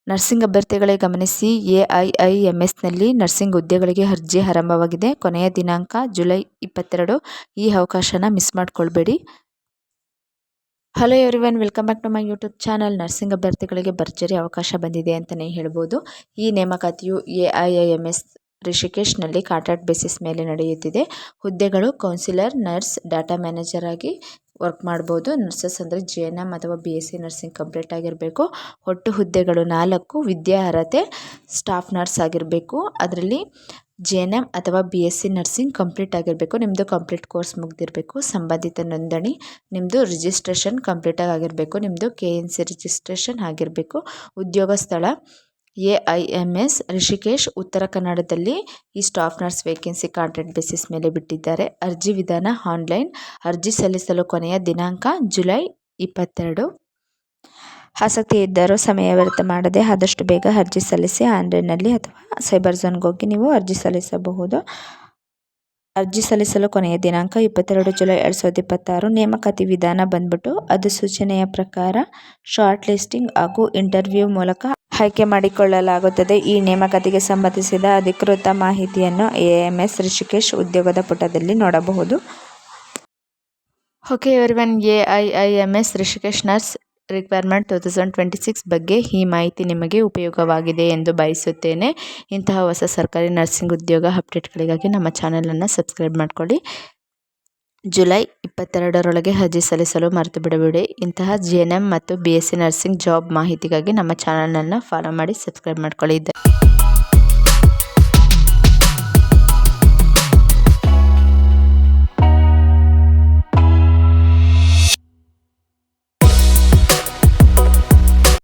Nursing ಅಭ್ಯರ್ಥಿಗಳೇ ಗಮನಿಸಿ, AIIMSನಲ್ಲಿ nursing ಹುದ್ದೆಗಳಿಗೆ ಅರ್ಜಿ ಆರಂಭವಾಗಿದೆ. ಕೊನೆಯ ದಿನಾಂಕ ಜುಲೈ 22. ಈ ಅವಕಾಶನ ಮಿಸ್ ಮಾಡ್ಕೊಳ್ಬೇಡಿ. Hello everyone, welcome back to my YouTube channel. Nursing ಅಭ್ಯರ್ಥಿಗಳಿಗೆ ಭರ್ಜರಿ ಅವಕಾಶ ಬಂದಿದೆ ಅಂತಲೇ ಹೇಳ್ಬೋದು. ಈ ನೇಮಕಾತಿಯು AIIMS ರಿಷಿಕೇಶ್ನಲ್ಲಿ ಕಾಂಟ್ರಾಕ್ಟ್ ಬೇಸಿಸ್ ಮೇಲೆ ನಡೆಯುತ್ತಿದೆ. ಹುದ್ದೆಗಳು ಕೌನ್ಸಿಲರ್, ನರ್ಸ್, ಡಾಟಾ ಮ್ಯಾನೇಜರ್ ಆಗಿ ವರ್ಕ್ ಮಾಡ್ಬೋದು. ನರ್ಸಸ್ ಅಂದರೆ JNM ಅಥವಾ BSc ನರ್ಸಿಂಗ್ ಕಂಪ್ಲೀಟ್ ಆಗಿರಬೇಕು. ಒಟ್ಟು ಹುದ್ದೆಗಳು 4. ವಿದ್ಯಾರ್ಹತೆ ಸ್ಟಾಫ್ ನರ್ಸ್ ಆಗಿರಬೇಕು. ಅದರಲ್ಲಿ JNM ಅಥವಾ BSc ನರ್ಸಿಂಗ್ ಕಂಪ್ಲೀಟ್ ಆಗಿರಬೇಕು. ನಿಮ್ಮದು ಕಂಪ್ಲೀಟ್ ಕೋರ್ಸ್ ಮುಗ್ದಿರಬೇಕು. ಸಂಬಂಧಿತ ನೋಂದಣಿ ನಿಮ್ಮದು ರಿಜಿಸ್ಟ್ರೇಷನ್ ಕಂಪ್ಲೀಟಾಗಿ ಆಗಿರಬೇಕು. ನಿಮ್ಮದು KNC ರಿಜಿಸ್ಟ್ರೇಷನ್ ಆಗಿರಬೇಕು. ಉದ್ಯೋಗ ಸ್ಥಳ AIIMS ರಿಷಿಕೇಶ್, ಉತ್ತರ ಕನ್ನಡದಲ್ಲಿ ಈ staff nurse vacancy contract basis ಮೇಲೆ ಬಿಟ್ಟಿದ್ದಾರೆ. ಅರ್ಜಿ ವಿಧಾನ ಆನ್ಲೈನ್. ಅರ್ಜಿ ಸಲ್ಲಿಸಲು ಕೊನೆಯ ದಿನಾಂಕ ಜುಲೈ 22. ಆಸಕ್ತಿ ಇದ್ದರೂ ಸಮಯ ವ್ಯರ್ಥ ಮಾಡದೆ ಆದಷ್ಟು ಬೇಗ ಅರ್ಜಿ ಸಲ್ಲಿಸಿ. ಆನ್ಲೈನ್ನಲ್ಲಿ ಅಥವಾ ಸೈಬರ್ ಝೋನ್ಗೆ ಹೋಗಿ ನೀವು ಅರ್ಜಿ ಸಲ್ಲಿಸಬಹುದು. ಅರ್ಜಿ ಸಲ್ಲಿಸಲು ಕೊನೆಯ ದಿನಾಂಕ 22 ಜುಲೈ 2026. ನೇಮಕಾತಿ ವಿಧಾನ ಬಂದ್ಬಿಟ್ಟು ಅಧಿಸೂಚನೆಯ ಪ್ರಕಾರ ಶಾರ್ಟ್ ಲಿಸ್ಟಿಂಗ್ ಹಾಗೂ ಇಂಟರ್ವ್ಯೂ ಮೂಲಕ ಆಯ್ಕೆ ಮಾಡಿಕೊಳ್ಳಲಾಗುತ್ತದೆ. ಈ ನೇಮಕಾತಿಗೆ ಸಂಬಂಧಿಸಿದ ಅಧಿಕೃತ ಮಾಹಿತಿಯನ್ನು AIIMS ರಿಷಿಕೇಶ್ ಉದ್ಯೋಗದ ಪುಟದಲ್ಲಿ ನೋಡಬಹುದು. Okay everyone, AIIMS Rishikesh nurse requirement 2026 ಬಗ್ಗೆ ಈ ಮಾಹಿತಿ ನಿಮಗೆ ಉಪಯೋಗವಾಗಿದೆ ಎಂದು ಬಯಸುತ್ತೇನೆ. ಇಂತಹ ಹೊಸ ಸರ್ಕಾರಿ ನರ್ಸಿಂಗ್ ಉದ್ಯೋಗ ಅಪ್ಡೇಟ್ಗಳಿಗಾಗಿ ನಮ್ಮ ಚಾನಲನ್ನು ಸಬ್ಸ್ಕ್ರೈಬ್ ಮಾಡಿಕೊಳ್ಳಿ. ಜುಲೈ 22ರೊಳಗೆ ಅರ್ಜಿ ಸಲ್ಲಿಸಲು ಮರೆತು ಬಿಡಬೇಡಿ. ಇಂತಹ JNM ಮತ್ತು BSc ನರ್ಸಿಂಗ್ ಜಾಬ್ ಮಾಹಿತಿಗಾಗಿ ನಮ್ಮ ಚಾನಲನ್ನು ಫಾಲೋ ಮಾಡಿ ಸಬ್ಸ್ಕ್ರೈಬ್ ಮಾಡ್ಕೊಳ್ಳಿ.